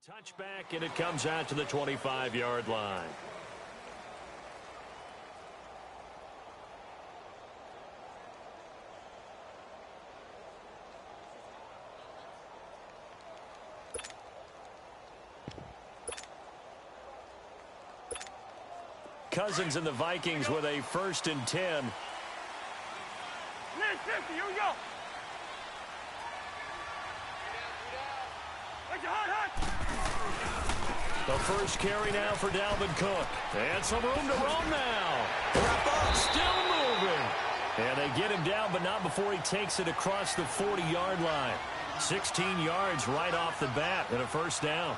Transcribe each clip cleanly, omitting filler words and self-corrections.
Touchback, and it comes out to the 25-yard line. Cousins and the Vikings with a 1st and 10. Here we go. The first carry now for Dalvin Cook. And some room to roam now. Still moving. And they get him down, but not before he takes it across the 40-yard line. 16 yards right off the bat and a 1st down.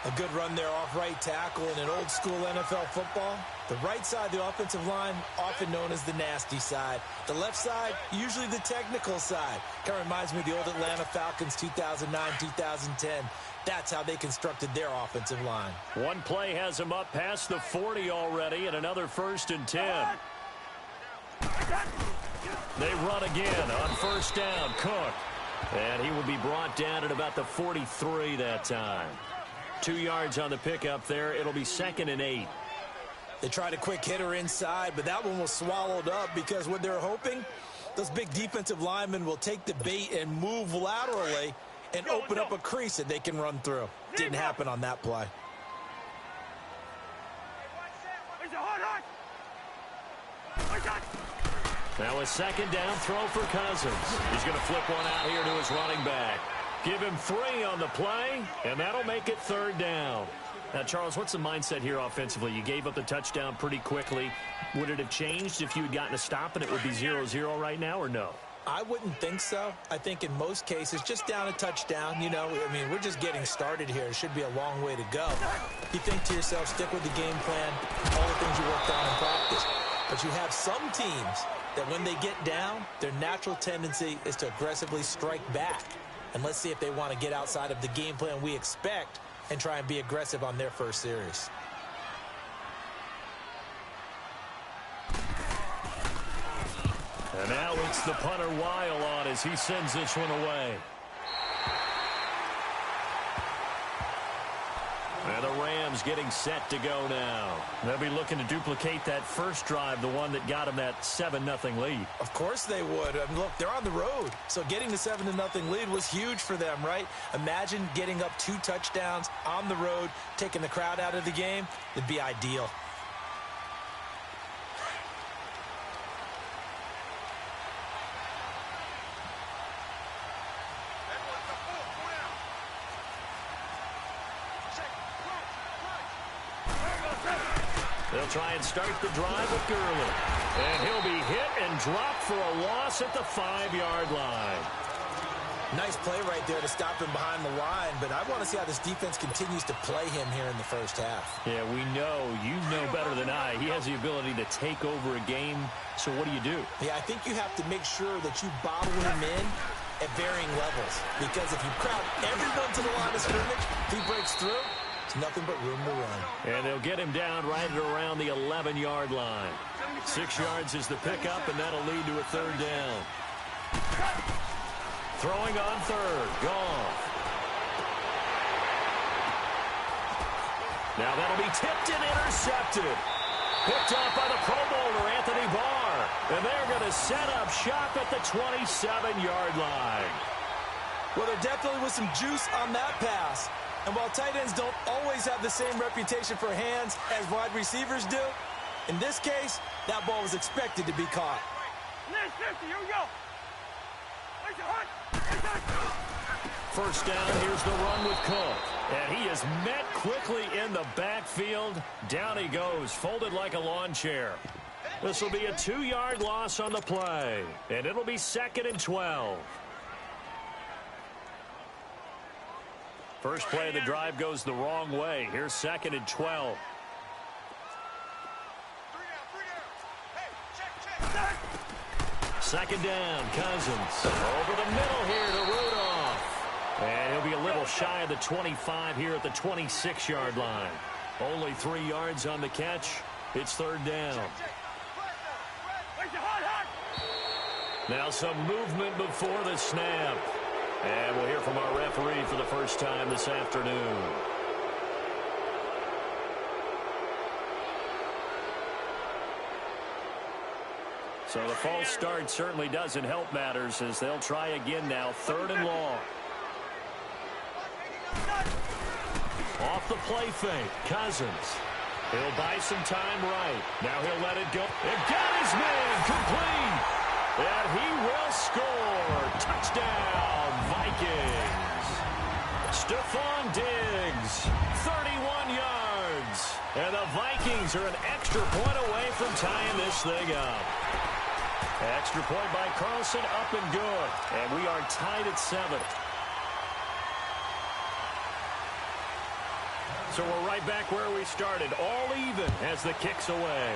A good run there off right tackle in an old-school NFL football. The right side of the offensive line, often known as the nasty side. The left side, usually the technical side. Kind of reminds me of the old Atlanta Falcons 2009-2010. That's how they constructed their offensive line. One play has him up past the 40 already, and another 1st and 10. They run again on 1st down. Cook. And he will be brought down at about the 43 that time. 2 yards on the pickup there. It'll be 2nd and 8. They tried a quick hitter inside, but that one was swallowed up because what they're hoping, those big defensive linemen will take the bait and move laterally and open up a crease that they can run through. Didn't happen on that play. Now a 2nd down throw for Cousins. He's going to flip one out here to his running back. Give him 3 on the play, and that'll make it 3rd down. Now, Charles, what's the mindset here offensively? You gave up the touchdown pretty quickly. Would it have changed if you had gotten a stop and it would be 0-0 right now, or no? I wouldn't think so. I think in most cases, just down a touchdown, you know, I mean, we're just getting started here. It should be a long way to go. You think to yourself, stick with the game plan, all the things you worked on in practice. But you have some teams that when they get down, their natural tendency is to aggressively strike back. And let's see if they want to get outside of the game plan we expect and try and be aggressive on their first series. And now it's the punter Weil on as he sends this one away. And the Rams getting set to go now. They'll be looking to duplicate that first drive, the one that got them that 7-0 lead. Of course they would. I mean, look, they're on the road. So getting the 7-0 lead was huge for them, right? Imagine getting up 2 touchdowns on the road, taking the crowd out of the game. It'd be ideal. They'll try and start the drive with Gurley. And he'll be hit and dropped for a loss at the 5-yard line. Nice play right there to stop him behind the line, but I want to see how this defense continues to play him here in the first half. Yeah, we know. You know better than I. He has the ability to take over a game, so what do? Yeah, I think you have to make sure that you bottle him in at varying levels, because if you crowd everyone to the line of scrimmage, if he breaks through, it's nothing but room to run. And they'll get him down right at around the 11-yard line. 6 yards is the pickup, and that'll lead to a 3rd down. Throwing on 3rd. Goff. Now that'll be tipped and intercepted. Picked up by the Pro Bowler, Anthony Barr. And they're going to set up shop at the 27-yard line. Well, there definitely was some juice on that pass. And while tight ends don't always have the same reputation for hands as wide receivers do, in this case, that ball was expected to be caught. Here we go. 1st down, here's the run with Cook. And he is met quickly in the backfield. Down he goes, folded like a lawn chair. This will be a 2-yard loss on the play. And it'll be 2nd and 12. First play of the drive goes the wrong way. Here's 2nd and 12. Second down, Cousins. Over the middle here to Rudolph. And he'll be a little shy of the 25 here at the 26-yard line. Only 3 yards on the catch. It's 3rd down. Now some movement before the snap. And we'll hear from our referee for the first time this afternoon. So the false start certainly doesn't help matters as they'll try again now, 3rd and long. Off the play fake, Cousins. He'll buy some time right. Now he'll let it go. And got his man complete. And he will score. Touchdown, Vikings. Stephon Diggs, 31 yards. And the Vikings are an extra point away from tying this thing up. Extra point by Carlson, up and good. And we are tied at 7. So we're right back where we started, all even as the kick's away.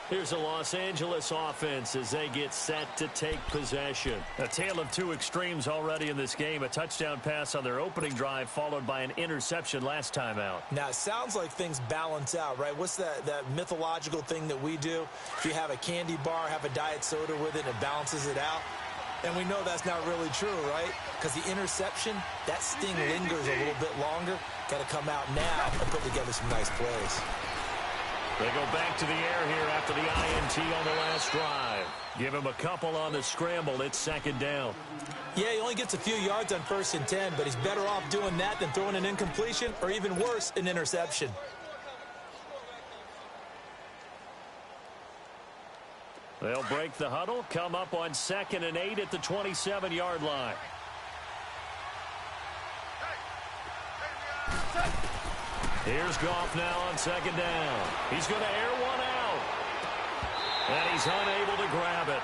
Here's the Los Angeles offense as they get set to take possession. A tale of two extremes already in this game. A touchdown pass on their opening drive followed by an interception last time out. Now, it sounds like things balance out, right? What's that mythological thing that we do? If you have a candy bar, have a diet soda with it, and it balances it out. And we know that's not really true, right? Because the interception, that sting lingers a little bit longer. Got to come out now and put together some nice plays. They go back to the air here after the INT on the last drive. Give him a couple on the scramble. It's 2nd down. Yeah, he only gets a few yards on 1st and 10, but he's better off doing that than throwing an incompletion or even worse, an interception. They'll break the huddle, come up on 2nd and 8 at the 27-yard line. Here's Goff now on 2nd down. He's going to air one out. And he's unable to grab it.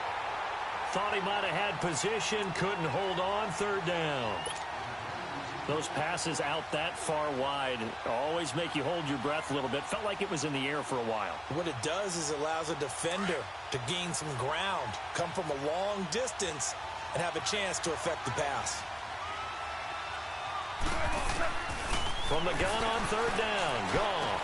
Thought he might have had position, couldn't hold on, 3rd down. Those passes out that far wide always make you hold your breath a little bit. Felt like it was in the air for a while. What it does is allows a defender to gain some ground, come from a long distance, and have a chance to affect the pass. From the gun on 3rd down, Goff.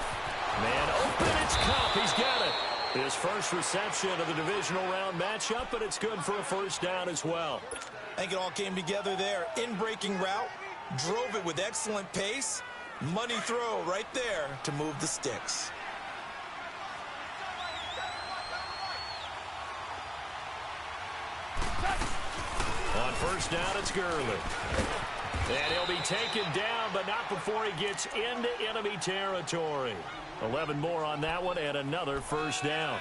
Man open, it's Cup. He's got it. His first reception of the divisional round matchup, but it's good for a 1st down as well. I think it all came together there. In-breaking route, drove it with excellent pace. Money throw right there to move the sticks. On 1st down, it's Gurley. And he'll be taken down, but not before he gets into enemy territory. 11 more on that one, and another 1st down.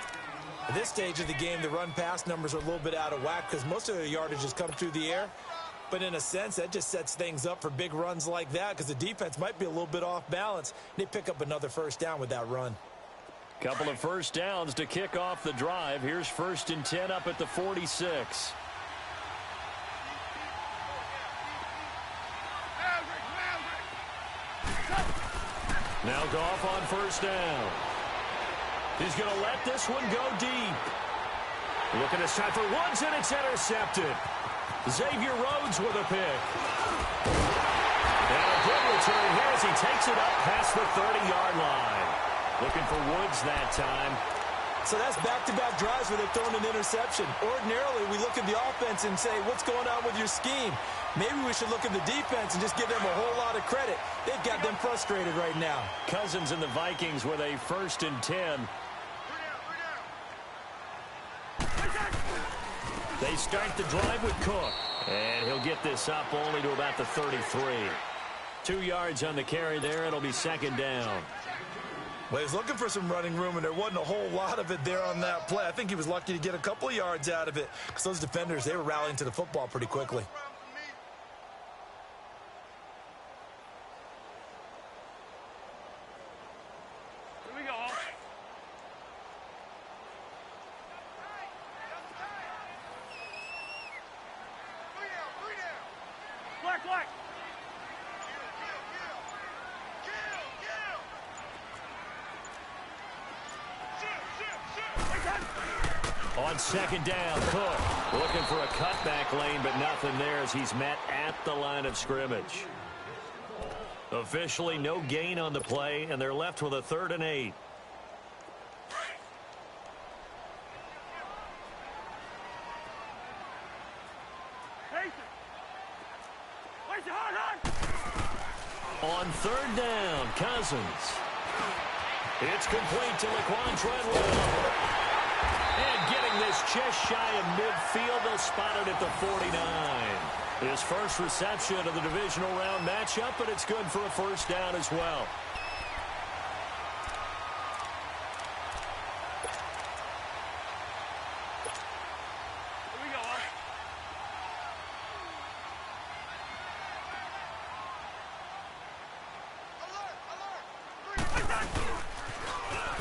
At this stage of the game, the run-pass numbers are a little bit out of whack because most of their yardage has come through the air. But in a sense, that just sets things up for big runs like that because the defense might be a little bit off balance. They pick up another 1st down with that run. Couple of 1st downs to kick off the drive. Here's 1st and 10 up at the 46. Now Goff on 1st down. He's going to let this one go deep. Looking this time for Woods, and it's intercepted. Xavier Rhodes with a pick. And a good return here as he takes it up past the 30-yard line. Looking for Woods that time. So that's back-to-back drives where they've thrown an interception. Ordinarily, we look at the offense and say, what's going on with your scheme? Maybe we should look at the defense and just give them a whole lot of credit. They've got them frustrated right now. Cousins and the Vikings with a 1st and 10. They start the drive with Cook. And he'll get this up only to about the 33. 2 yards on the carry there. It'll be 2nd down. Well, he was looking for some running room, and there wasn't a whole lot of it there on that play. I think he was lucky to get a couple of yards out of it because those defenders, they were rallying to the football pretty quickly. Here we go. Black, black. On 2nd down, Cook looking for a cutback lane, but nothing there as he's met at the line of scrimmage. Officially no gain on the play, and they're left with a 3rd and 8. On third down, Cousins. It's complete to Laquan Treadwell. And getting this just shy of midfield, they'll spot it at the 49. His first reception of the divisional round matchup, but it's good for a first down as well.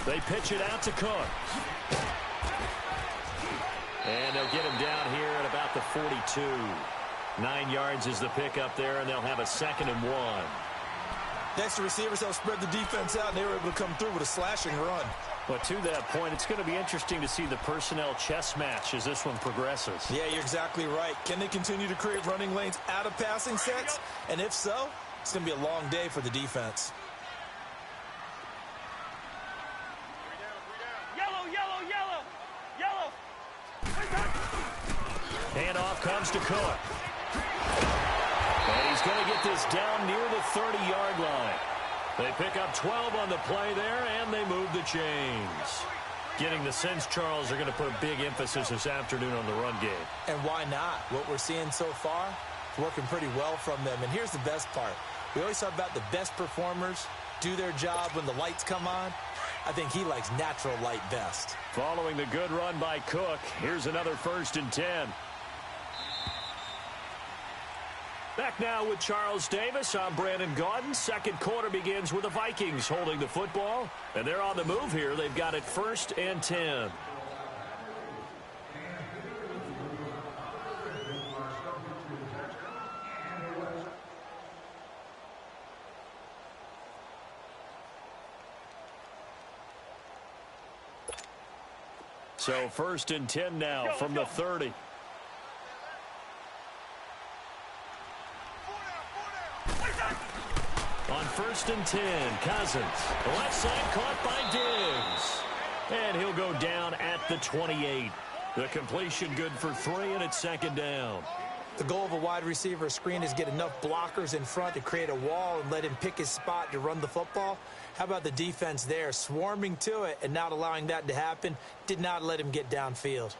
They pitch it out to Cook. And they'll get him down here at about the 42. 9 yards is the pickup there, and they'll have a 2nd and 1. Next, the receivers help spread the defense out, and they were able to come through with a slashing run. But to that point, it's going to be interesting to see the personnel chess match as this one progresses. Yeah, you're exactly right. Can they continue to create running lanes out of passing sets? And if so, it's going to be a long day for the defense. Handoff comes to Cook. And he's going to get this down near the 30-yard line. They pick up 12 on the play there, and they move the chains. Getting the sense, Charles, are going to put a big emphasis this afternoon on the run game. And why not? What we're seeing so far is working pretty well from them. And here's the best part. We always talk about the best performers do their job when the lights come on. I think he likes natural light best. Following the good run by Cook, here's another 1st and 10. Back now with Charles Davis. I'm Brandon Gaudin. Second quarter begins with the Vikings holding the football. And they're on the move here. They've got it 1st and 10. So 1st and 10 now from the 30. On 1st and 10, Cousins. The left side caught by Diggs. And he'll go down at the 28. The completion good for 3, and it's 2nd down. The goal of a wide receiver screen is get enough blockers in front to create a wall and let him pick his spot to run the football. How about the defense there, swarming to it and not allowing that to happen? Did not let him get downfield.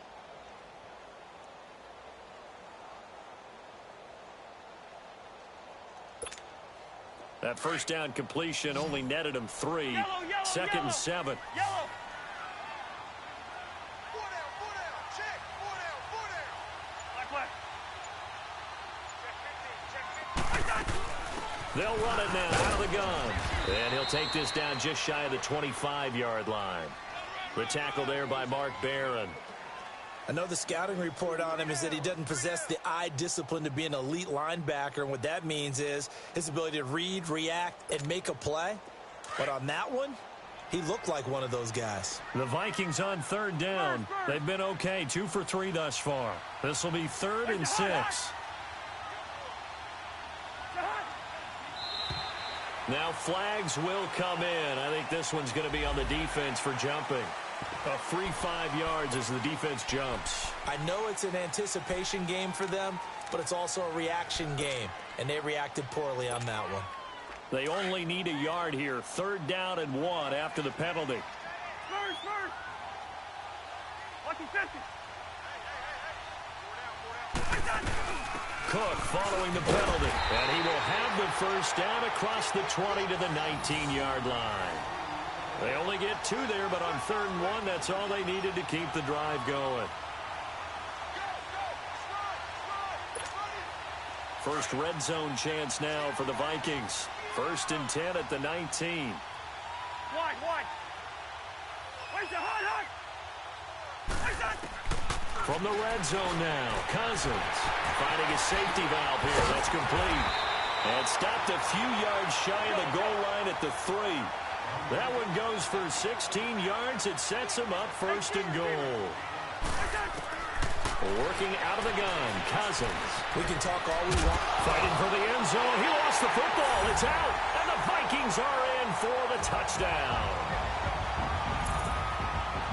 That first down completion only netted him 3. 2nd and 7. They'll run it now out of the gun. And he'll take this down just shy of the 25-yard line. The tackle there by Mark Barron. I know the scouting report on him is that he doesn't possess the eye discipline to be an elite linebacker. And what that means is his ability to read, react, and make a play. But on that one, he looked like one of those guys. The Vikings on 3rd down. They've been okay, 2 for 3 thus far. This will be 3rd and 6. Now flags will come in. I think this one's going to be on the defense for jumping. A free 5 yards as the defense jumps. I know it's an anticipation game for them, but it's also a reaction game, and they reacted poorly on that one. They only need a yard here. 3rd down and 1 after the penalty. First. Lucky 50. Cook following the penalty, and he will have the first down across the 20 to the 19-yard line. They only get 2 there, but on 3rd and 1, that's all they needed to keep the drive going. First red zone chance now for the Vikings. 1st and 10 at the 19. Wide. Where's the hot? From the red zone now, Cousins finding a safety valve here. That's complete. And stopped a few yards shy of the goal line at the 3. That one goes for 16 yards. It sets him up 1st and goal. Working out of the gun, Cousins. We can talk all we want. Fighting for the end zone. He lost the football. It's out. And the Vikings are in for the touchdown.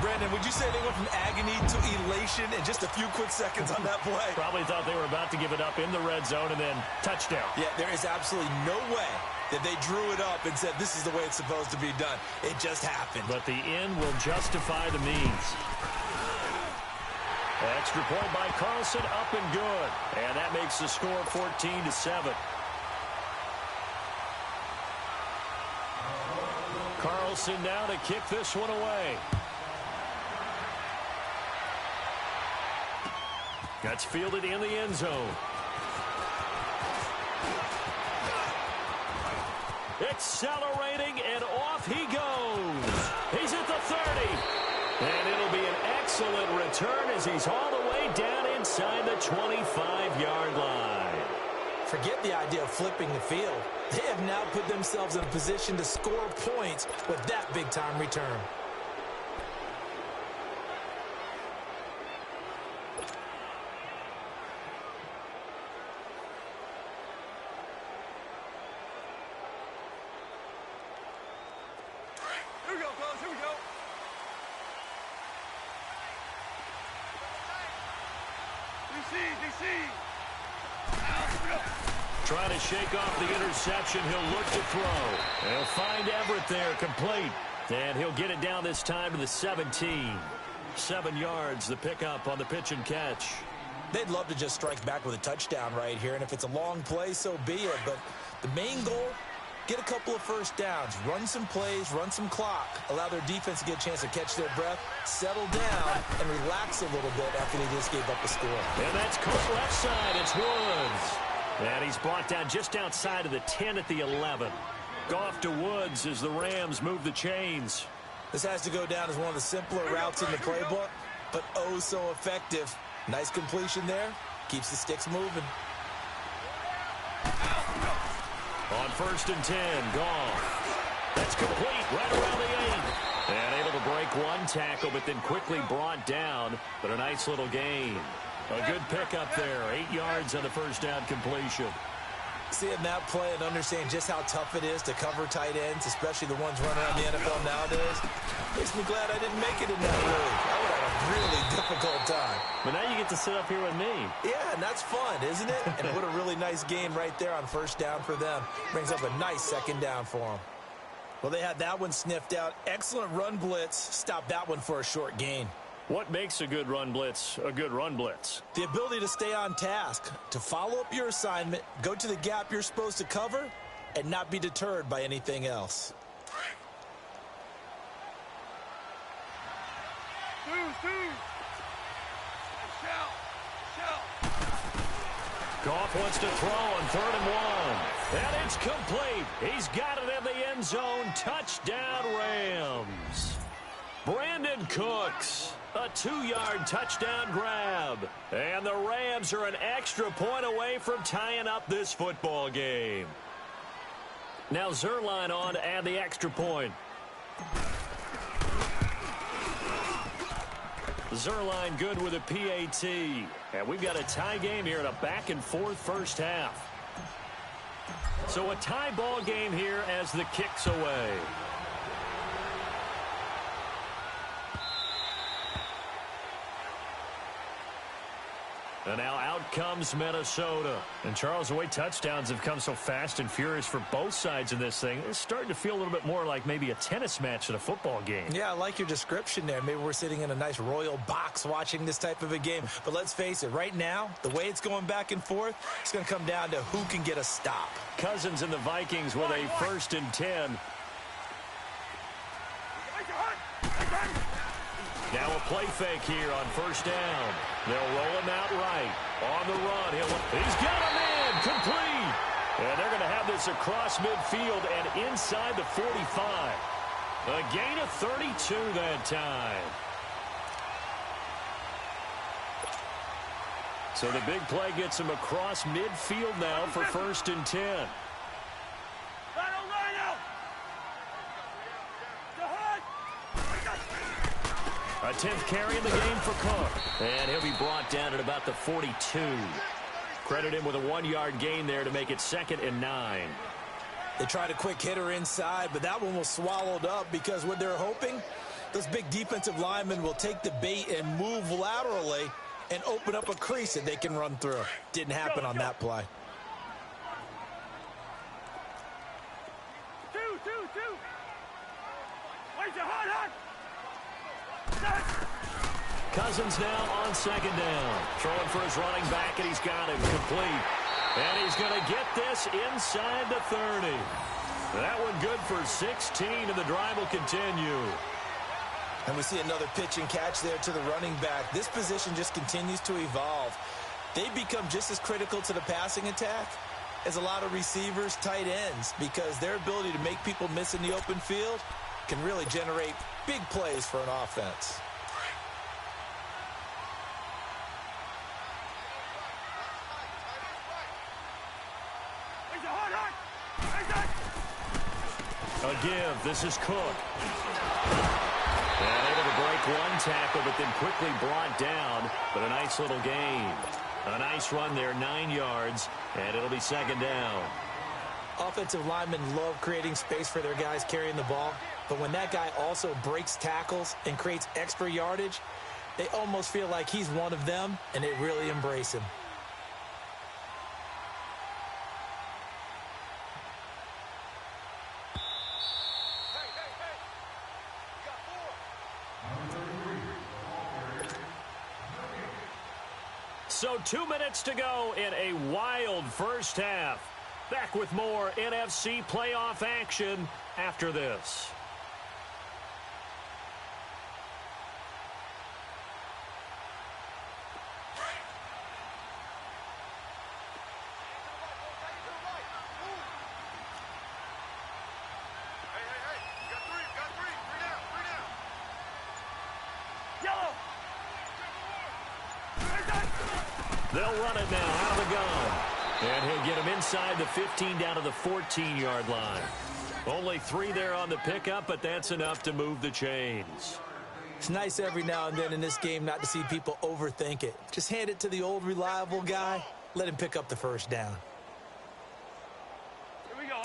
Brandon, would you say they went from agony to elation in just a few quick seconds on that play? Probably thought they were about to give it up in the red zone and then touchdown. Yeah, there is absolutely no way that they drew it up and said this is the way it's supposed to be done. It just happened. But the end will justify the means. Extra point by Carlson, up and good. And that makes the score 14-7. Carlson now to kick this one away. That's fielded in the end zone. Accelerating, and off he goes. He's at the 30. And it'll be an excellent return as he's all the way down inside the 25-yard line. Forget the idea of flipping the field. They have now put themselves in a position to score points with that big-time return. Here we go, fellas. Here we go. DC. Trying to shake off the interception. He'll look to throw. He'll find Everett there, complete. And he'll get it down this time to the 17. 7 yards, the pickup on the pitch and catch. They'd love to just strike back with a touchdown right here, and if it's a long play, so be it. But the main goal, get a couple of first downs, run some plays, run some clock, allow their defense to get a chance to catch their breath, settle down, and relax a little bit after they just gave up a score. And that's caught left side. It's Woods. And he's brought down just outside of the 10 at the 11. Goff to Woods as the Rams move the chains. This has to go down as one of the simpler routes in the playbook, but oh so effective. Nice completion there. Keeps the sticks moving. On 1st and 10, Goff. That's complete right around the 8. And able to break one tackle, but then quickly brought down. But a nice little gain. A good pickup there. 8 yards on the first down completion. Seeing that play and understanding just how tough it is to cover tight ends, especially the ones running around the NFL nowadays, makes me glad I didn't make it in that league. I would have a really difficult time. But now you get to sit up here with me. Yeah, and that's fun, isn't it? And what a really nice gain right there on first down for them. Brings up a nice second down for them. Well, they had that one sniffed out. Excellent run blitz. Stopped that one for a short gain. What makes a good run blitz a good run blitz? The ability to stay on task, to follow up your assignment, go to the gap you're supposed to cover, and not be deterred by anything else. Goff wants to throw on 3rd and 1. And it's complete. He's got it in the end zone. Touchdown, Rams. Brandon Cooks, a 2-yard touchdown grab. And the Rams are an extra point away from tying up this football game. Now Zerline on to add the extra point. Zerline good with a PAT. And we've got a tie game here in a back-and-forth first half. So a tie ball game here as the kick's away. And now out comes Minnesota. And Charles, the way touchdowns have come so fast and furious for both sides in this thing, it's starting to feel a little bit more like maybe a tennis match than a football game. Yeah, I like your description there. Maybe we're sitting in a nice royal box watching this type of a game. But let's face it, right now, the way it's going back and forth, it's going to come down to who can get a stop. Cousins and the Vikings with a 1st and 10. Now a play fake here on 1st down. They'll roll him out right. On the run. He's got a man. Complete. And they're going to have this across midfield and inside the 45. A gain of 32 that time. So the big play gets him across midfield now for 1st and 10. A 10th carry in the game for Cook. And he'll be brought down at about the 42. Credit him with a 1-yard gain there to make it 2nd and 9. They tried a quick hitter inside, but that one was swallowed up because what they're hoping, those big defensive linemen will take the bait and move laterally and open up a crease that they can run through. Didn't happen on that play. Cousins now on second down. Throwing for his running back, and he's got him complete. And he's going to get this inside the 30. That one good for 16, and the drive will continue. And we see another pitch and catch there to the running back. This position just continues to evolve. They become just as critical to the passing attack as a lot of receivers, tight ends, because their ability to make people miss in the open field can really generate big plays for an offense. A give. This is Cook. And able to break one tackle, but then quickly brought down. But a nice little gain. A nice run there, 9 yards, and it'll be second down. Offensive linemen love creating space for their guys carrying the ball, but when that guy also breaks tackles and creates extra yardage, they almost feel like he's one of them, and they really embrace him. So 2 minutes to go in a wild first half. Back with more NFC playoff action after this. They'll run it now out of the gun. And he'll get him inside the 15 down to the 14-yard line. Only 3 there on the pickup, but that's enough to move the chains. It's nice every now and then in this game not to see people overthink it. Just hand it to the old reliable guy. Let him pick up the first down. Here we go.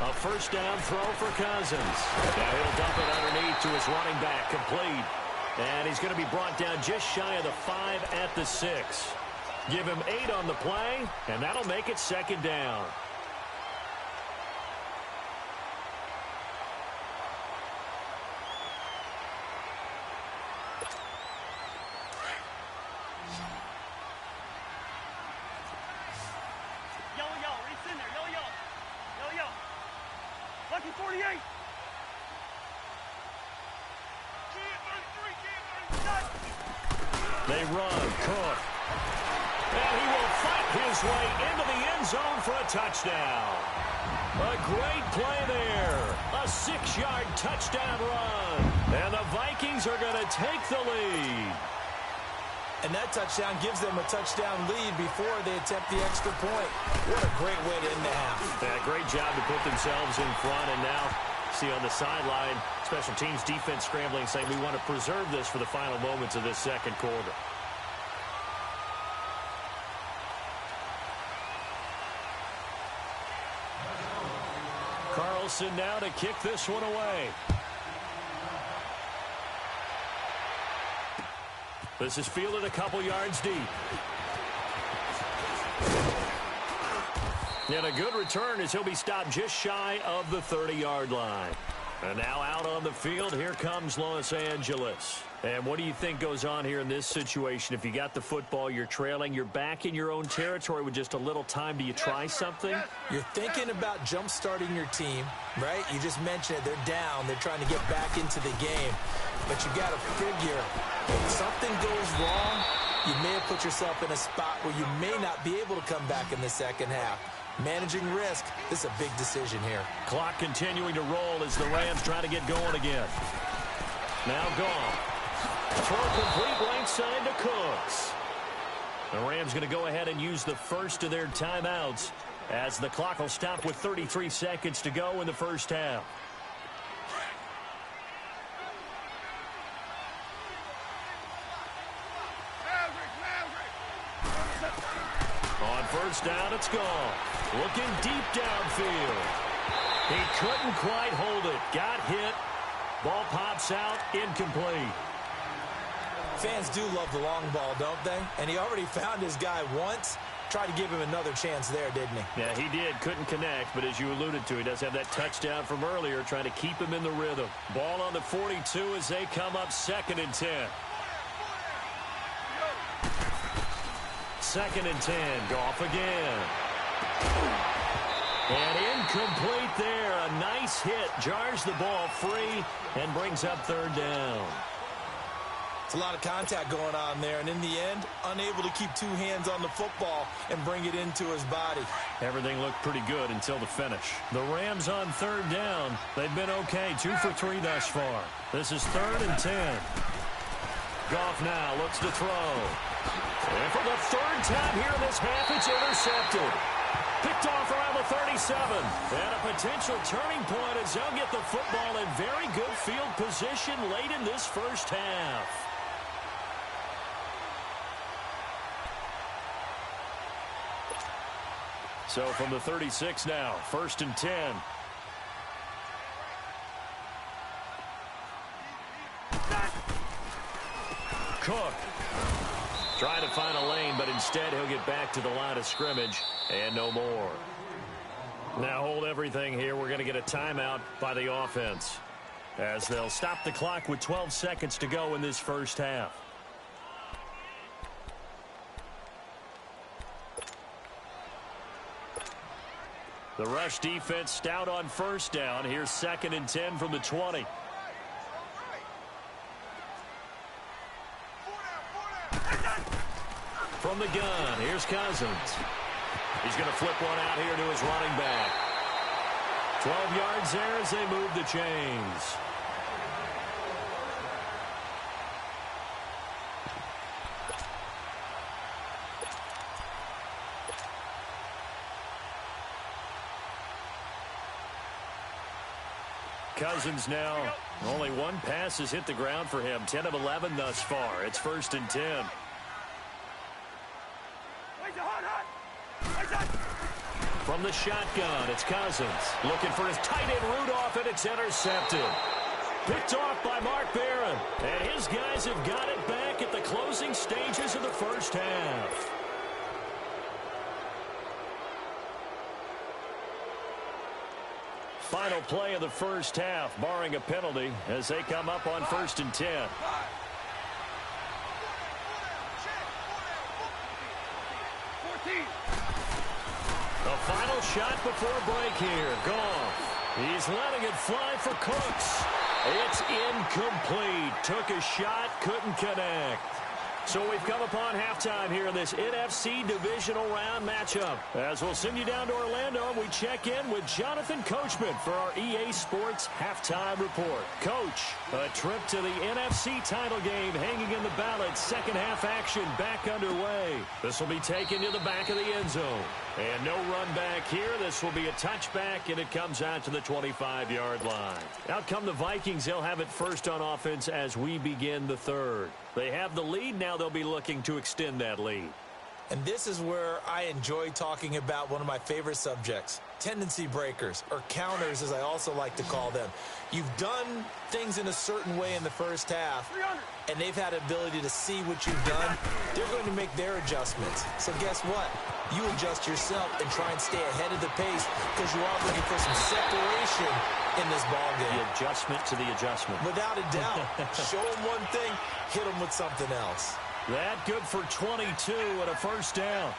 A first down throw for Cousins. Now he'll dump it underneath to his running back, complete. And he's going to be brought down just shy of the 5 at the 6. Give him 8 on the play, and that'll make it second down. Lucky 48. They run. Cook. And he will fight his way into the end zone for a touchdown. A great play there. A 6-yard touchdown run. And the Vikings are going to take the lead. And that touchdown gives them a touchdown lead before they attempt the extra point. What a great way to end the half. Yeah, great job to put themselves in front. And now, see on the sideline, special teams defense scrambling, saying we want to preserve this for the final moments of this second quarter. Carlson now to kick this one away. This is fielded a couple yards deep. And a good return as he'll be stopped just shy of the 30-yard line. And now out on the field, here comes Los Angeles. And what do you think goes on here in this situation? If you got the football, you're trailing, you're back in your own territory with just a little time. Do you try something? You're thinking about jump-starting your team, right? You just mentioned it. They're down. They're trying to get back into the game. But you got to figure, if something goes wrong, you may have put yourself in a spot where you may not be able to come back in the second half. Managing risk, this is a big decision here. Clock continuing to roll as the Rams try to get going again. Now gone. Throw complete right side to Cooks. The Rams going to go ahead and use the first of their timeouts as the clock will stop with 33 seconds to go in the first half. On first down, it's gone. Looking deep downfield. He couldn't quite hold it. Got hit. Ball pops out. Incomplete. Fans do love the long ball, don't they? And he already found his guy once. Tried to give him another chance there, didn't he? Yeah, he did. Couldn't connect, but as you alluded to, he does have that touchdown from earlier, trying to keep him in the rhythm. Ball on the 42 as they come up 2nd and 10. 2nd and 10. Goff again. And incomplete there. A nice hit. Jars the ball free and brings up 3rd down. It's a lot of contact going on there, and in the end, unable to keep 2 hands on the football and bring it into his body. Everything looked pretty good until the finish. The Rams on 3rd down. They've been okay. 2 for 3 thus far. This is 3rd and 10. Goff now looks to throw. And for the 3rd time here in this half, it's intercepted. Picked off around the 37. And a potential turning point as they'll get the football in very good field position late in this first half. So from the 36 now, 1st and 10. Cook trying to find a lane, but instead he'll get back to the line of scrimmage and no more. Now hold everything here. We're going to get a timeout by the offense as they'll stop the clock with 12 seconds to go in this first half. The rush defense stout on 1st down. Here's 2nd and 10 from the 20. From the gun, here's Cousins. He's going to flip one out here to his running back. 12 yards there as they move the chains. Cousins now, only 1 pass has hit the ground for him. 10 of 11 thus far. It's 1st and 10. From the shotgun, it's Cousins. Looking for his tight end Rudolph, and it's intercepted. Picked off by Mark Barron. And his guys have got it back at the closing stages of the first half. Final play of the first half, barring a penalty, as they come up on 1st and 10. The final shot before break here. Goff. He's letting it fly for Cooks. It's incomplete. Took a shot, couldn't connect. So we've come upon halftime here in this NFC divisional round matchup. As we'll send you down to Orlando, and we check in with Jonathan Coachman for our EA Sports Halftime Report. Coach, a trip to the NFC title game hanging in the balance. Second half action back underway. This will be taken to the back of the end zone. And no run back here. This will be a touchback, and it comes out to the 25-yard line. Out come the Vikings. They'll have it first on offense as we begin the third. They have the lead. Now they'll be looking to extend that lead. And this is where I enjoy talking about one of my favorite subjects, tendency breakers, or counters as I also like to call them. You've done things in a certain way in the first half, and they've had ability to see what you've done. They're going to make their adjustments. So guess what? You adjust yourself and try and stay ahead of the pace because you are looking for some separation in this ballgame. The adjustment to the adjustment. Without a doubt. Show them one thing, hit them with something else. That good for 22 and a first down.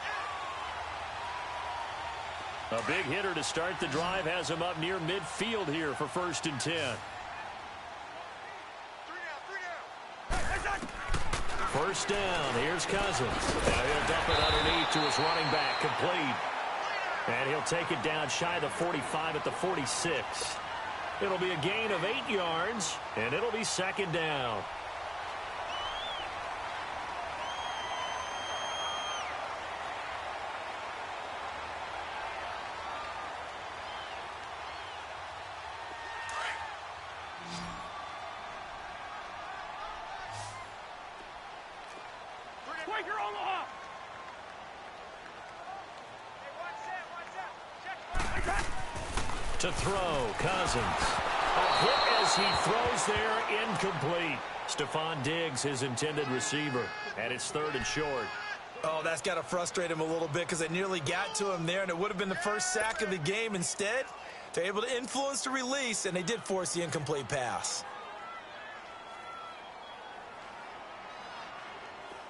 A big hitter to start the drive has him up near midfield here for 1st and 10. First down, here's Cousins. Now he'll dump it underneath to his running back, complete. And he'll take it down shy of the 45 at the 46. It'll be a gain of 8 yards, and it'll be 2nd down. To throw, Cousins. A hit as he throws there, incomplete. Stephon Diggs, his intended receiver. And it's 3rd and short. Oh, that's got to frustrate him a little bit because they nearly got to him there, and it would have been the first sack of the game. Instead, they're able to influence the release, and they did force the incomplete pass.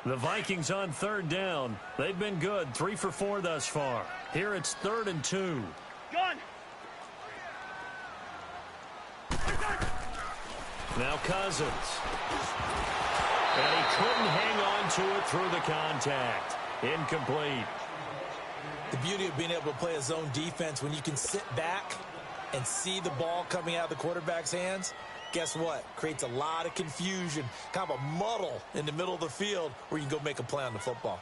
The Vikings on 3rd down. They've been good, 3 for 4 thus far. Here it's 3rd and 2. Gun. Now Cousins. And he couldn't hang on to it through the contact. Incomplete. The beauty of being able to play a zone defense when you can sit back and see the ball coming out of the quarterback's hands, guess what? Creates a lot of confusion, kind of a muddle in the middle of the field where you can go make a play on the football.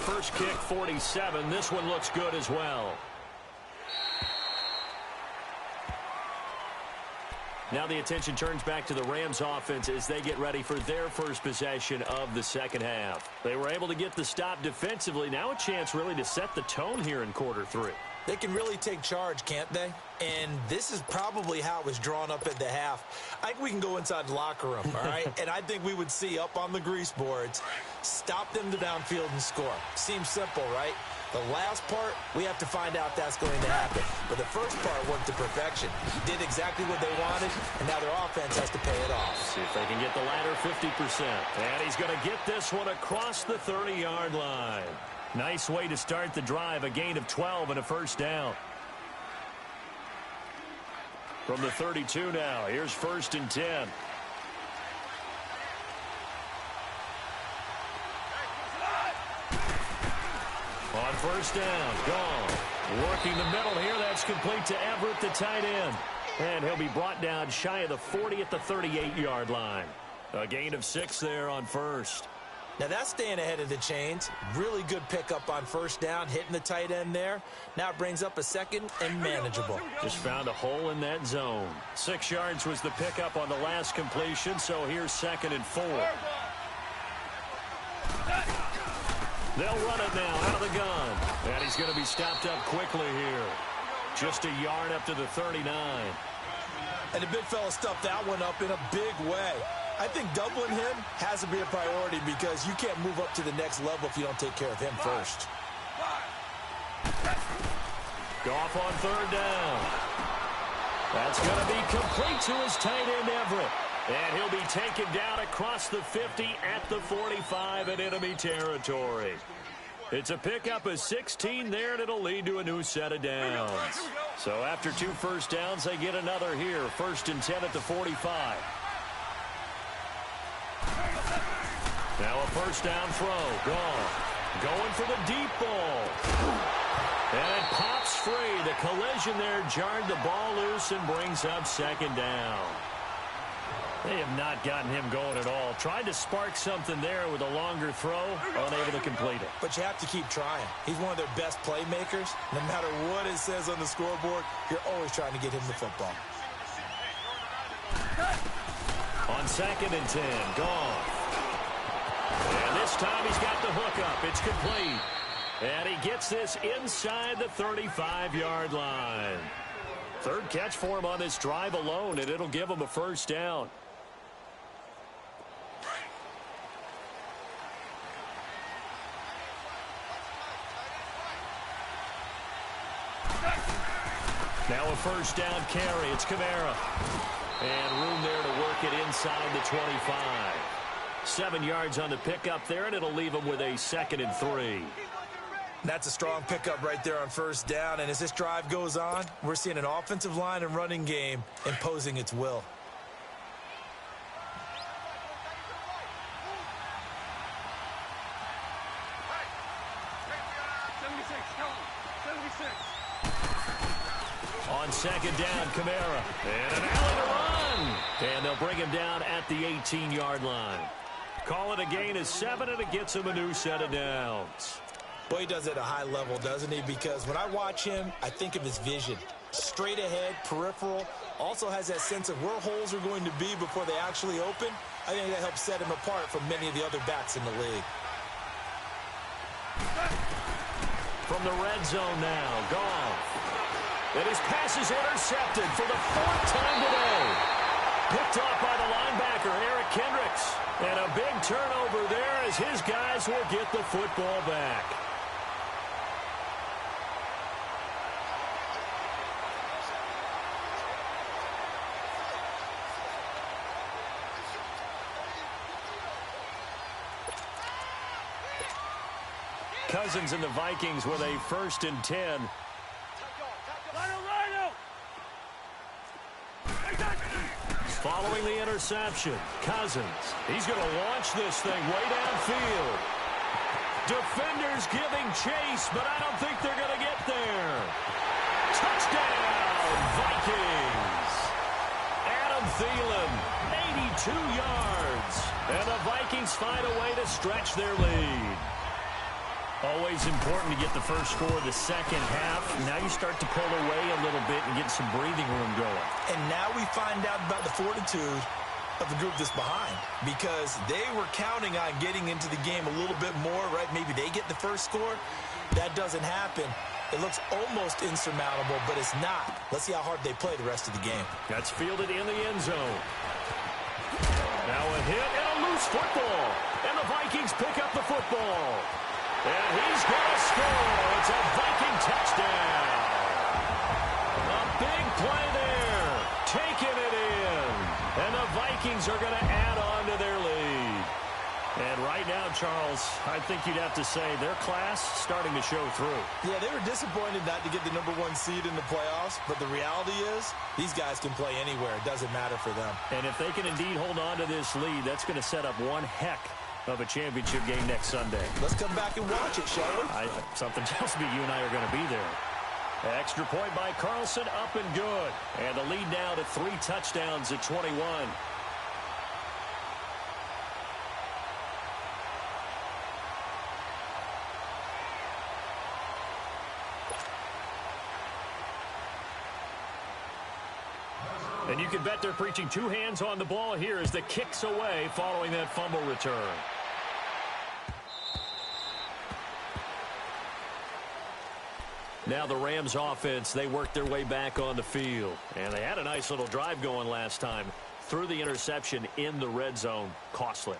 First kick, 47. This one looks good as well. Now the attention turns back to the Rams offense as they get ready for their first possession of the second half. They were able to get the stop defensively. Now a chance really to set the tone here in quarter 3. They can really take charge, can't they? And this is probably how it was drawn up at the half. I think we can go inside the locker room, all right? And I think we would see up on the grease boards, stop them to downfield and score. Seems simple, right? The last part, we have to find out that's going to happen. But the first part worked to perfection. Did exactly what they wanted, and now their offense has to pay it off. See if they can get the latter 50%. And he's going to get this one across the 30-yard line. Nice way to start the drive, a gain of 12 and a first down. From the 32 now, here's 1st and 10. On 1st down, gone. Working the middle here, that's complete to Everett, the tight end. And he'll be brought down shy of the 40 at the 38-yard line. A gain of 6 there on 1st. Now that's staying ahead of the chains. Really good pickup on 1st down, hitting the tight end there. Now it brings up a 2nd and manageable. Just found a hole in that zone. 6 yards was the pickup on the last completion, so here's 2nd and 4. They'll run it now out of the gun. And he's going to be stopped up quickly here. Just a yard up to the 39. And the big fella stuffed that one up in a big way. I think doubling him has to be a priority because you can't move up to the next level if you don't take care of him first. Goff on 3rd down. That's going to be complete to his tight end, Everett. And he'll be taken down across the 50 at the 45 in enemy territory. It's a pickup of 16 there, and it'll lead to a new set of downs. So after 2 first downs, they get another here. 1st and 10 at the 45. Now a 1st down throw. Gone. Going for the deep ball. And it pops free. The collision there jarred the ball loose and brings up 2nd down. They have not gotten him going at all. Tried to spark something there with a longer throw. Unable to complete it. But you have to keep trying. He's one of their best playmakers. No matter what it says on the scoreboard, you're always trying to get him the football. On 2nd and 10. Gone. And this time he's got the hook up. It's complete. And he gets this inside the 35-yard line. 3rd catch for him on this drive alone, and it'll give him a 1st down. Now a 1st down carry. It's Kamara. And room there to work it inside the 25. 7 yards on the pickup there, and it'll leave him with a 2nd and 3. That's a strong pickup right there on 1st down. And as this drive goes on, we're seeing an offensive line and running game imposing its will. On 2nd down, Kamara. And an alley to run. And they'll bring him down at the 18-yard line. Call it a gain of 7, and it gets him a new set of downs. Boy, he does it at a high level, doesn't he? Because when I watch him, I think of his vision. Straight ahead, peripheral. Also has that sense of where holes are going to be before they actually open. I think that helps set him apart from many of the other backs in the league. From the red zone now, Goff. And his pass is intercepted for the 4th time today. Picked off by the linebacker, Eric Kendricks. And a big turnover there as his guys will get the football back. Cousins and the Vikings with a 1st and 10. Following the interception, Cousins. He's going to launch this thing way downfield. Defenders giving chase, but I don't think they're going to get there. Touchdown, Vikings. Adam Thielen, 82 yards. And the Vikings find a way to stretch their lead. Always important to get the first score of the second half. Now you start to pull away a little bit and get some breathing room going. And now we find out about the fortitude of the group that's behind, because they were counting on getting into the game a little bit more, right? Maybe they get the first score. That doesn't happen. It looks almost insurmountable, but it's not. Let's see how hard they play the rest of the game. That's fielded in the end zone. Now a hit and a loose football. And the Vikings pick up the football. And he's going to score. It's a Viking touchdown. A big play there. Taking it in. And the Vikings are going to add on to their lead. And right now, Charles, I think you'd have to say their class starting to show through. Yeah, they were disappointed not to get the #1 seed in the playoffs, but the reality is these guys can play anywhere. It doesn't matter for them. And if they can indeed hold on to this lead, that's going to set up one heck of a championship game next Sunday. Let's come back and watch it, shall we? Something tells me you and I are going to be there. Extra point by Carlson, up and good. And the lead now to 3 touchdowns at 21. And you can bet they're preaching 2 hands on the ball here as the kick's away following that fumble return. Now the Rams offense, they worked their way back on the field. And they had a nice little drive going last time. Threw the interception in the red zone. Costly.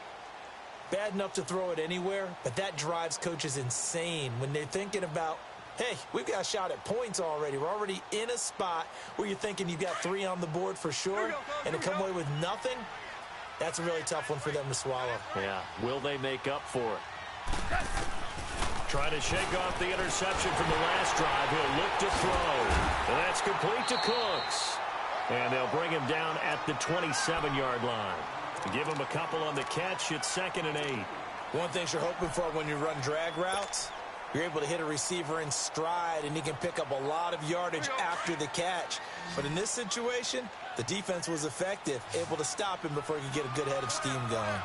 Bad enough to throw it anywhere, but that drives coaches insane when they're thinking about, hey, we've got a shot at points already. We're already in a spot where you're thinking you've got 3 on the board for sure, and to come away with nothing, that's a really tough one for them to swallow. Yeah, will they make up for it? Trying to shake off the interception from the last drive. He'll look to throw. And that's complete to Cooks. And they'll bring him down at the 27-yard line. To give him a couple on the catch, it's 2nd and 8. One thing you're hoping for when you run drag routes, you're able to hit a receiver in stride, and he can pick up a lot of yardage after the catch. But in this situation, the defense was effective, able to stop him before he could get a good head of steam going.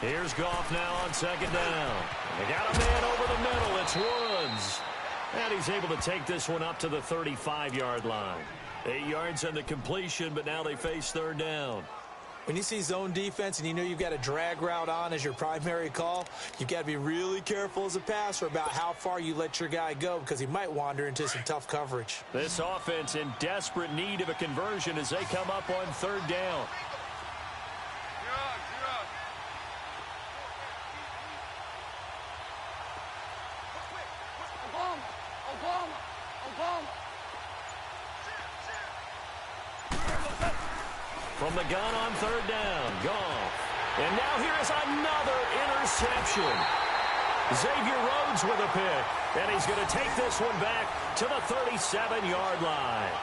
Here's Goff now on 2nd down. They got a man over the middle. It's Woods. And he's able to take this one up to the 35-yard line. 8 yards on the completion, but now they face 3rd down. When you see zone defense and you know you've got a drag route on as your primary call, you've got to be really careful as a passer about how far you let your guy go, because he might wander into some tough coverage. This offense in desperate need of a conversion as they come up on 3rd down. From the gun on 3rd down, Goff. And now here's another interception. Xavier Rhodes with a pick. And he's going to take this one back to the 37-yard line.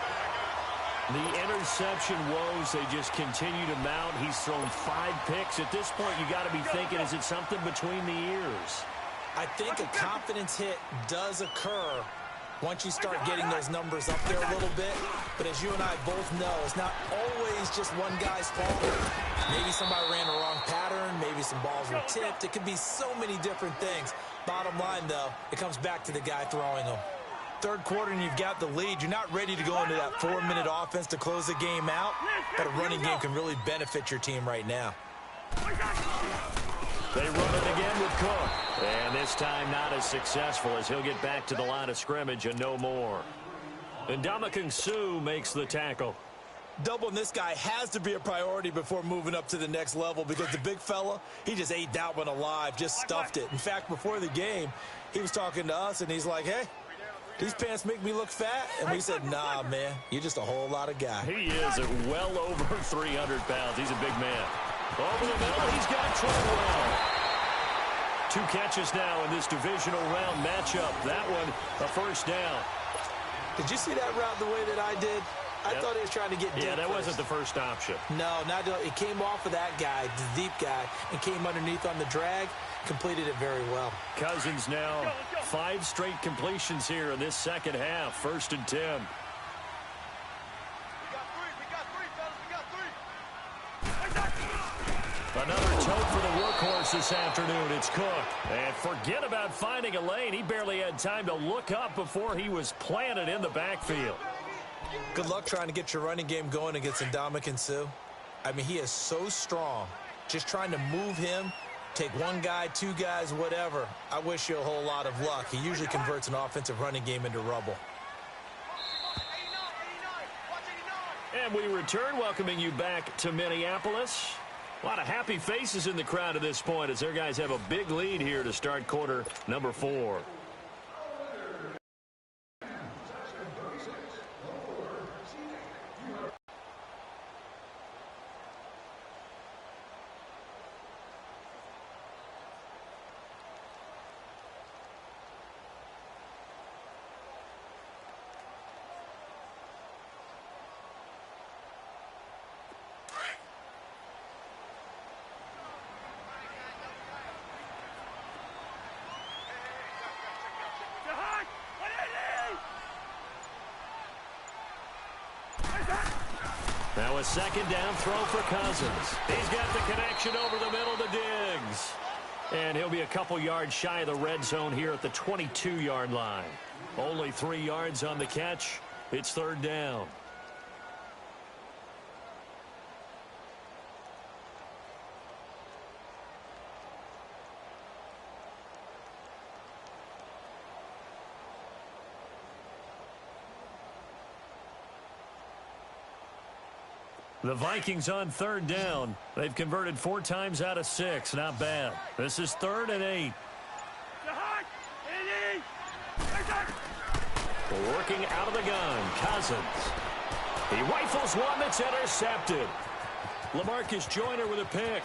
The interception woes, they just continue to mount. He's thrown 5 picks. At this point, you got to be thinking, is it something between the ears? I think a confidence hit does occur once you start getting those numbers up there a little bit. But as you and I both know, it's not always just one guy's fault. Maybe somebody ran the wrong pattern. Maybe some balls were tipped. It could be so many different things. Bottom line, though, it comes back to the guy throwing them. 3rd quarter and you've got the lead. You're not ready to go into that 4-minute offense to close the game out. But a running game can really benefit your team right now. They run it again with Cook. And this time not as successful as he'll get back to the line of scrimmage and no more. And Ndamukong Suh makes the tackle. Doubling this guy has to be a priority before moving up to the next level because the big fella, he just ate that one alive, just stuffed it. In fact, before the game, he was talking to us, and he's like, hey, these pants make me look fat. And we said, nah, man, you're just a whole lot of guy. He is at well over 300 pounds. He's a big man. Over the middle, he's got Treadwell. 2 catches now in this divisional round matchup. That one, a first down. Did you see that route the way that I did? I thought he was trying to get deep. Yeah, that wasn't the first option. No, it came off of that guy, the deep guy, and came underneath on the drag. Completed it very well. Cousins now 5 straight completions here in this second half. 1st and 10. We got three, fellas. Another tote for the workhorse this afternoon. It's Cook. And forget about finding a lane. He barely had time to look up before he was planted in the backfield. Good luck trying to get your running game going against Ndamukong Suh. I mean, he is so strong. Just trying to move him, take 1 guy, 2 guys, whatever. I wish you a whole lot of luck. He usually converts an offensive running game into rubble. And we return, welcoming you back to Minneapolis. A lot of happy faces in the crowd at this point as their guys have a big lead here to start quarter number 4. Now a second down throw for Cousins. He's got the connection over the middle to Diggs. And he'll be a couple yards shy of the red zone here at the 22-yard line. Only 3 yards on the catch. It's 3rd down. The Vikings on 3rd down. They've converted 4 times out of 6. Not bad. This is 3rd and 8. Working out of the gun. Cousins. He rifles one that's intercepted. LaMarcus Joyner with a pick.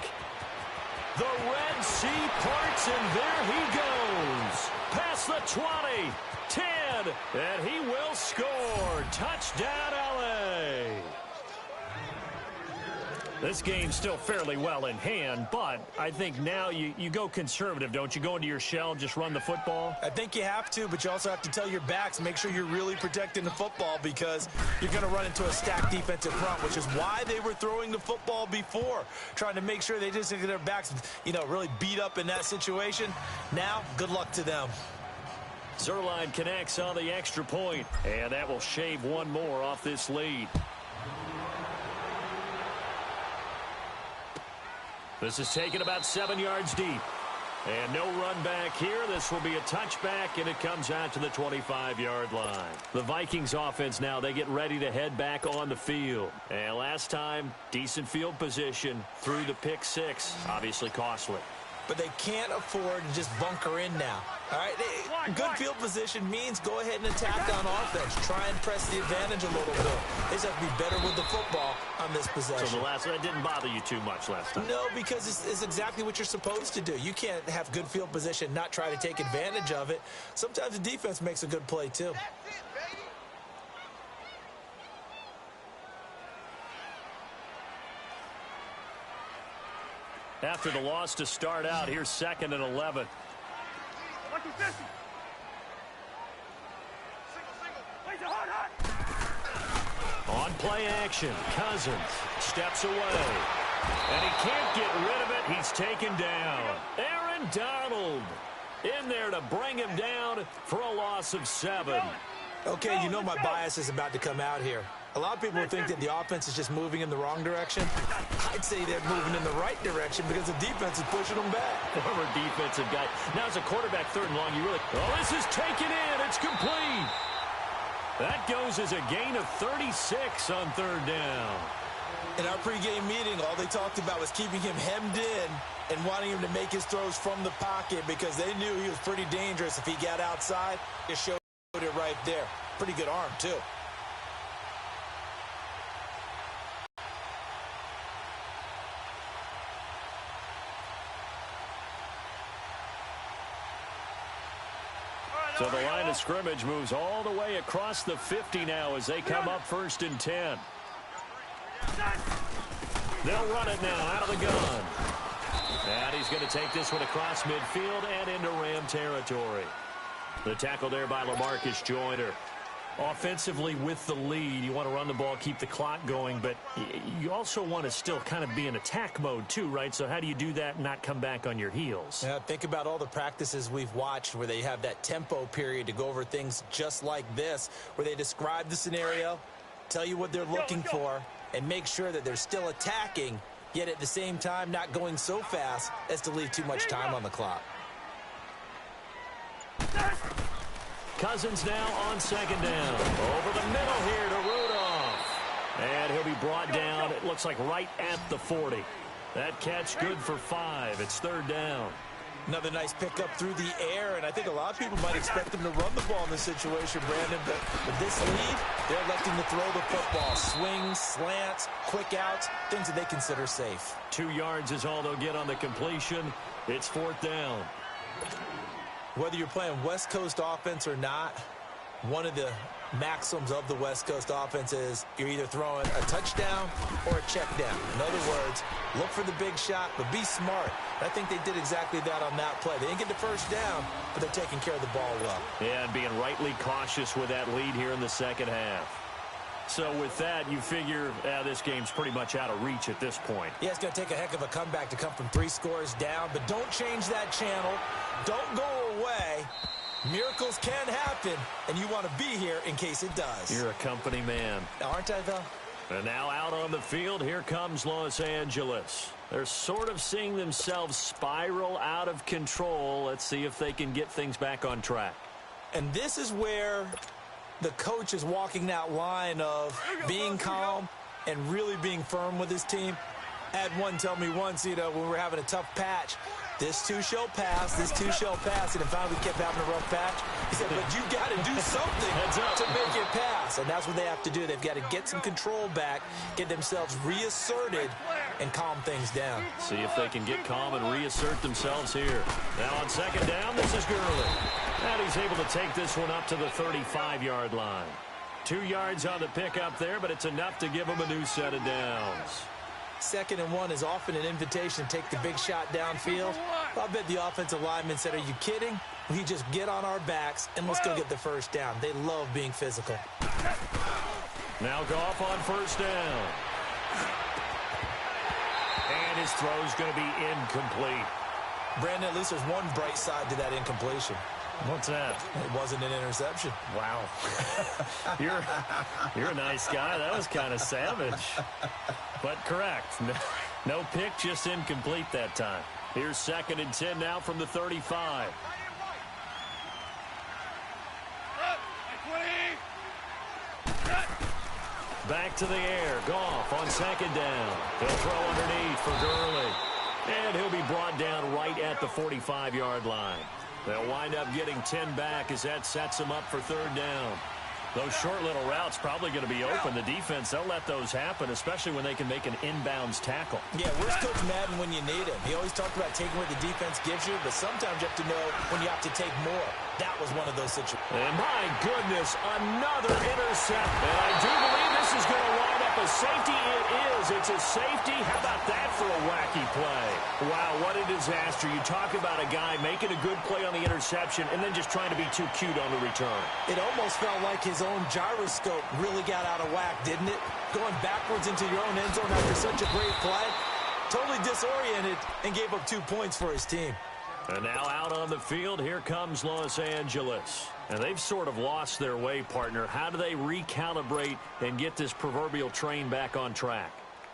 The Red Sea parts, and there he goes. Past the 20, 10, and he will score. Touchdown, L.A. This game's still fairly well in hand, but I think now you go conservative, don't you? Go into your shell, just run the football? I think you have to, but you also have to tell your backs, make sure you're really protecting the football because you're going to run into a stacked defensive front, which is why they were throwing the football before, trying to make sure they just get their backs, really beat up in that situation. Now, good luck to them. Zuerlein connects on the extra point, and that will shave 1 more off this lead. This is taken about 7 yards deep. And no run back here. This will be a touchback, and it comes out to the 25-yard line. The Vikings offense now, they get ready to head back on the field. And last time, decent field position through the pick 6. Obviously costly. But they can't afford to just bunker in now. All right, good field position means go ahead and attack on offense. Try and press the advantage a little bit. They just have to be better with the football on this possession. So that didn't bother you too much last time? No, because it's exactly what you're supposed to do. You can't have good field position, not try to take advantage of it. Sometimes the defense makes a good play, too. After the loss to start out, here's 2nd and 11. On play action, Cousins steps away. And he can't get rid of it. He's taken down. Aaron Donald in there to bring him down for a loss of 7. Okay, my bias is about to come out here. A lot of people would think that the offense is just moving in the wrong direction. I'd say they're moving in the right direction because the defense is pushing them back. Former defensive guy. Now as a quarterback, 3rd and long, you really... Oh, this is taken in. It's complete. That goes as a gain of 36 on third down. In our pregame meeting, all they talked about was keeping him hemmed in and wanting him to make his throws from the pocket because they knew he was pretty dangerous if he got outside. It showed it right there. Pretty good arm, too. So the line of scrimmage moves all the way across the 50 now as they come up 1st and 10. They'll run it now out of the gun. And he's going to take this one across midfield and into Ram territory. The tackle there by LaMarcus Joyner. Offensively with the lead, you want to run the ball, keep the clock going, but you also want to still kind of be in attack mode too, right? So how do you do that and not come back on your heels? Yeah, think about all the practices we've watched where they have that tempo period to go over things just like this, where they describe the scenario, tell you what they're looking for, and make sure that they're still attacking, yet at the same time not going so fast as to leave too much time on the clock. Cousins now on 2nd down. Over the middle here to Rudolph. And he'll be brought down, it looks like right at the 40. That catch good for 5. It's 3rd down. Another nice pickup through the air, and I think a lot of people might expect them to run the ball in this situation, Brandon, but with this lead, they're electing to throw the football. Swings, slants, quick outs, things that they consider safe. 2 yards is all they'll get on the completion. It's 4th down. Whether you're playing West Coast offense or not, one of the maxims of the West Coast offense is you're either throwing a touchdown or a check down. In other words, look for the big shot, but be smart. I think they did exactly that on that play. They didn't get the first down, but they're taking care of the ball well. Yeah, and being rightly cautious with that lead here in the second half. So with that, you figure this game's pretty much out of reach at this point. Yeah, it's going to take a heck of a comeback to come from 3 scores down, but don't change that channel. Don't go away. Miracles can happen, and you want to be here in case it does. You're a company man. Aren't I, though? And now out on the field, here comes Los Angeles. They're sort of seeing themselves spiral out of control. Let's see if they can get things back on track. And this is where the coach is walking that line of being calm and really being firm with his team. I had one tell me once, when we were having a tough patch, this too shall pass, this too shall pass, and finally we kept having a rough patch. He said, but you got to do something to make it pass, and that's what they have to do. They've got to get some control back, get themselves reasserted, and calm things down. See if they can get calm and reassert themselves here. Now on 2nd down, this is Gurley. And he's able to take this one up to the 35-yard line. 2 yards on the pickup there, but it's enough to give him a new set of downs. 2nd and 1 is often an invitation to take the big shot downfield. I bet the offensive lineman said, are you kidding? We just get on our backs and let's go get the first down. They love being physical. Now Goff on 1st down. And his throw's going to be incomplete. Brandon, at least there's one bright side to that incompletion. What's that? It wasn't an interception. Wow. You're a nice guy. That was kind of savage. But correct. No pick, just incomplete that time. Here's 2nd and 10 now from the 35. Back to the air. Goff on 2nd down. He'll throw underneath for Gurley. And he'll be brought down right at the 45-yard line. They'll wind up getting 10 back as that sets them up for 3rd down. Those short little routes probably going to be open. The defense, they'll let those happen, especially when they can make an inbounds tackle. Yeah, where's Coach Madden when you need him? He always talked about taking what the defense gives you, but sometimes you have to know when you have to take more. That was one of those situations. And my goodness, another intercept. And I do believe this is going to wind up a safety. It is. It's a safety. How about that for a wacky play? Wow, what a disaster. You talk about a guy making a good play on the interception and then just trying to be too cute on the return. It almost felt like his own gyroscope really got out of whack, didn't it? Going backwards into your own end zone after such a great play. Totally disoriented and gave up 2 points for his team. And now out on the field, here comes Los Angeles. And they've sort of lost their way, partner. How do they recalibrate and get this proverbial train back on track?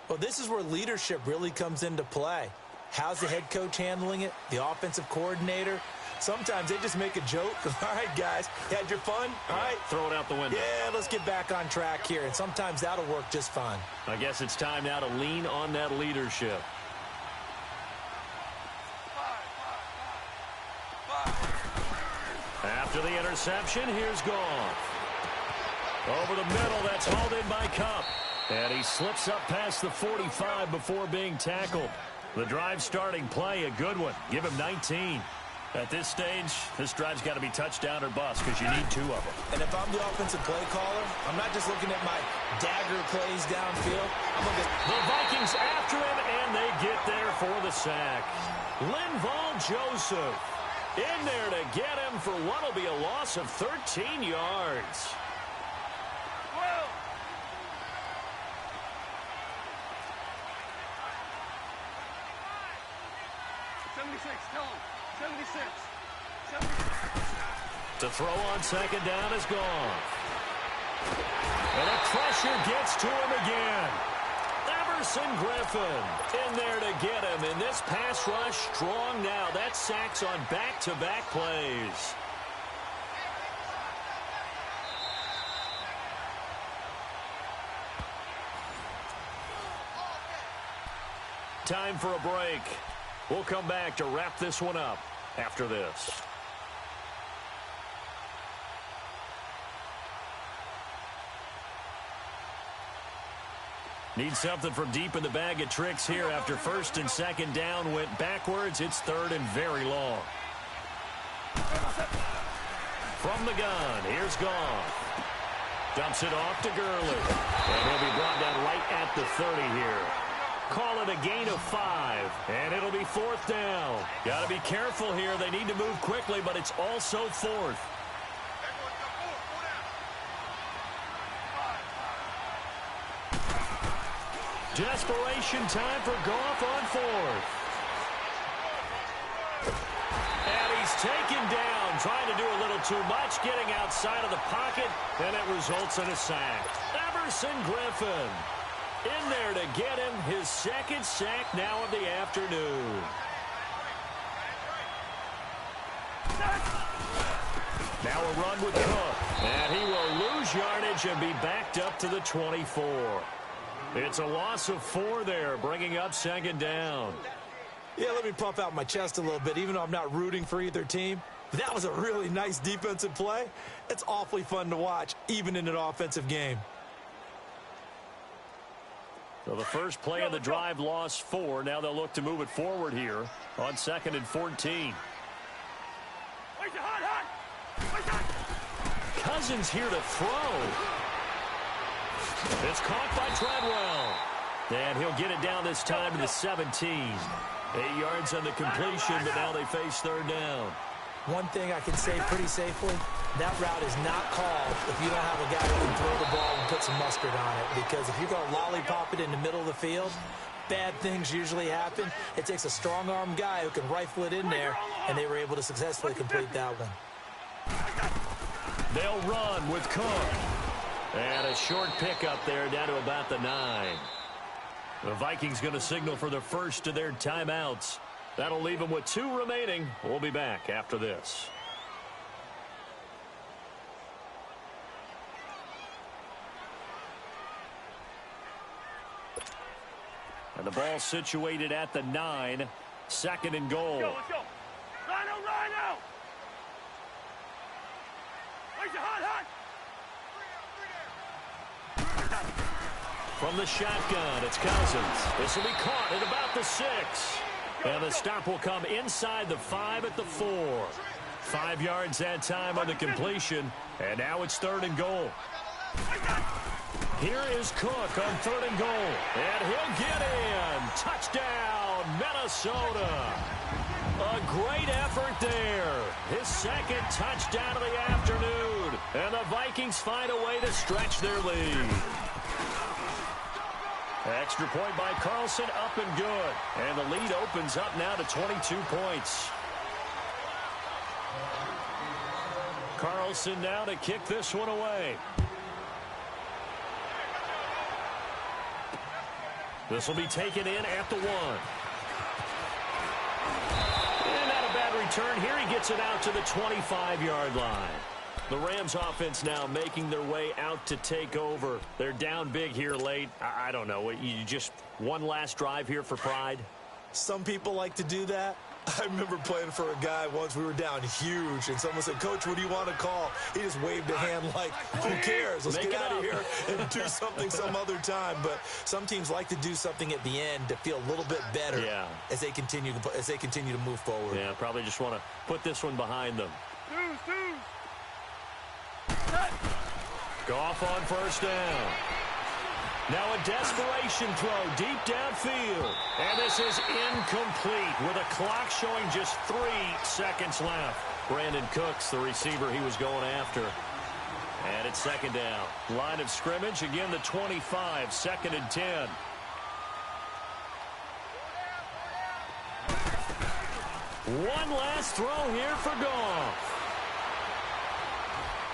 Well, this is where leadership really comes into play. How's the head coach handling it? The offensive coordinator? Sometimes they just make a joke. All right, guys, you had your fun? All right. Throw it out the window. Yeah, let's get back on track here, and sometimes that'll work just fine. I guess it's time now to lean on that leadership. After the interception, here's Goff. Over the middle, that's hauled in by Cup. And he slips up past the 45 before being tackled. The drive starting play, a good one. Give him 19. At this stage, this drive's got to be touchdown or bust because you need 2 of them. And if I'm the offensive play caller, I'm not just looking at my dagger plays downfield. I'm looking at the Vikings after him, and they get there for the sack. Linval Joseph in there to get him for what will be a loss of 13 yards. 76, tell him. 76. To throw on second down is gone. And the pressure gets to him again. Everson Griffin in there to get him. And this pass rush strong now. That sacks on back-to-back plays. Time for a break. We'll come back to wrap this one up after this. Need something from deep in the bag of tricks here after first and second down went backwards. It's third and very long. From the gun, here's Goff. Dumps it off to Gurley. And he'll be brought down right at the 30 here. Call it a gain of 5, and it'll be 4th down. Got to be careful here. They need to move quickly, but it's also 4th. Desperation time for Goff on 4th. And he's taken down, trying to do a little too much, getting outside of the pocket, and it results in a sack. Everson Griffin in there to get him his second sack now of the afternoon. Now a run with Cook. And he will lose yardage and be backed up to the 24. It's a loss of 4 there, bringing up second down. Yeah, let me puff out my chest a little bit, even though I'm not rooting for either team. That was a really nice defensive play. It's awfully fun to watch, even in an offensive game. So the first play of the drive lost 4. Now they'll look to move it forward here on 2nd and 14. Cousins here to throw. It's caught by Treadwell. And he'll get it down this time to the 17. 8 yards on the completion, but now they face 3rd down. One thing I can say pretty safely, that route is not called if you don't have a guy who can throw the ball and put some mustard on it. Because if you're going to lollipop it in the middle of the field, bad things usually happen. It takes a strong-arm guy who can rifle it in there, and they were able to successfully complete that one. They'll run with Cook. And a short pickup there down to about the 9. The Vikings going to signal for the first of their timeouts. That'll leave them with 2 remaining. We'll be back after this. And the ball situated at the 9. 2nd and goal. Let's go. Rhino! Hot! From the shotgun, it's Cousins. This will be caught at about the 6. And the stop will come inside the 5 at the 4. 5 yards that time on the completion. And now it's 3rd and goal. Here is Cook on 3rd and goal. And he'll get in. Touchdown, Minnesota. A great effort there. His 2nd touchdown of the afternoon. And the Vikings find a way to stretch their lead. Extra point by Carlson, up and good. And the lead opens up now to 22 points. Carlson now to kick this one away. This will be taken in at the 1. And not a bad return here. He gets it out to the 25-yard line. The Rams offense now making their way out to take over. They're down big here late. I don't know. You just one last drive here for pride? Some people like to do that. I remember playing for a guy once. We were down huge, and someone said, "Coach, what do you want to call?" He just waved a hand like, "Who cares? Let's get out of here and do something some other time." But some teams like to do something at the end to feel a little bit better as they continue to move forward. Yeah, probably just want to put this one behind them. Goff on first down. Now a desperation throw deep downfield. And this is incomplete with a clock showing just 3 seconds left. Brandon Cooks, the receiver he was going after. And it's second down. Line of scrimmage, again the 25, 2nd and 10. One last throw here for Goff.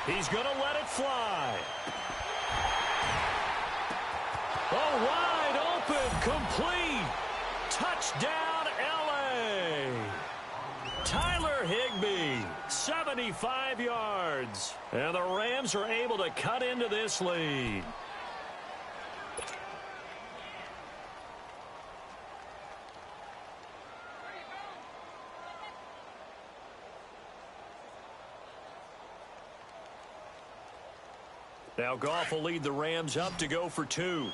He's going to let it fly. Oh, wide open, complete. Touchdown, L.A. Tyler Higbee, 75 yards. And the Rams are able to cut into this lead. Now Goff will lead the Rams up to go for 2.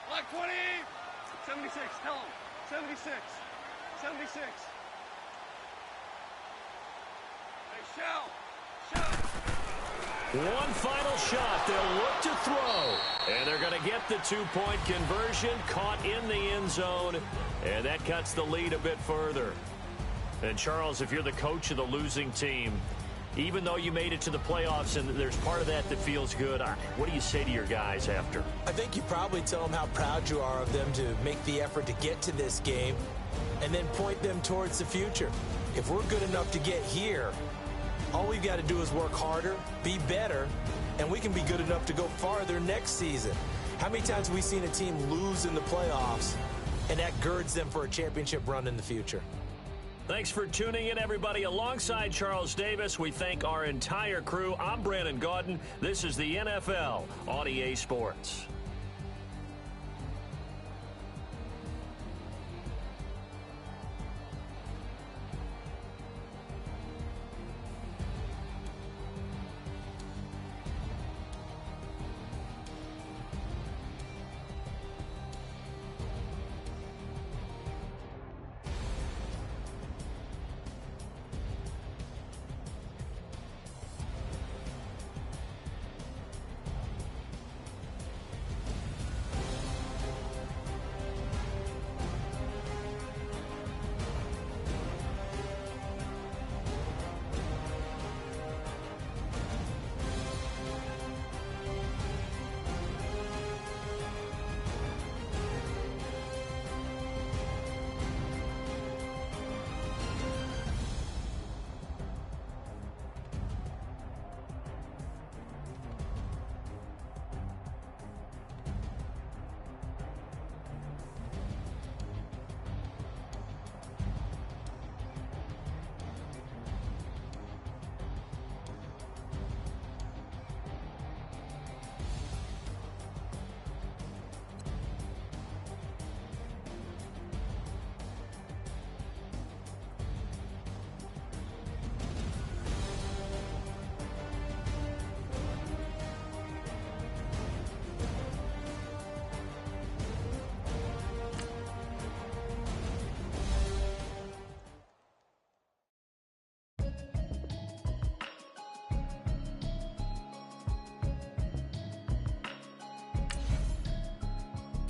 Black 20. 76. Tell him. 76. 76. Hey, shout. One final shot. They'll look to throw. And they're going to get the 2-point conversion. Caught in the end zone. And that cuts the lead a bit further. And, Charles, if you're the coach of the losing team, even though you made it to the playoffs and there's part of that that feels good, what do you say to your guys after? I think you probably tell them how proud you are of them to make the effort to get to this game and then point them towards the future. If we're good enough to get here, all we've got to do is work harder, be better, and we can be good enough to go farther next season. How many times have we seen a team lose in the playoffs, and that girds them for a championship run in the future? Thanks for tuning in, everybody. Alongside Charles Davis, we thank our entire crew. I'm Brandon Gaudin. This is the NFL on EA Sports.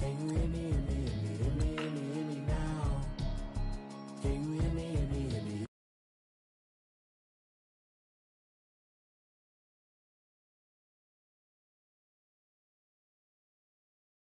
Can you hear me?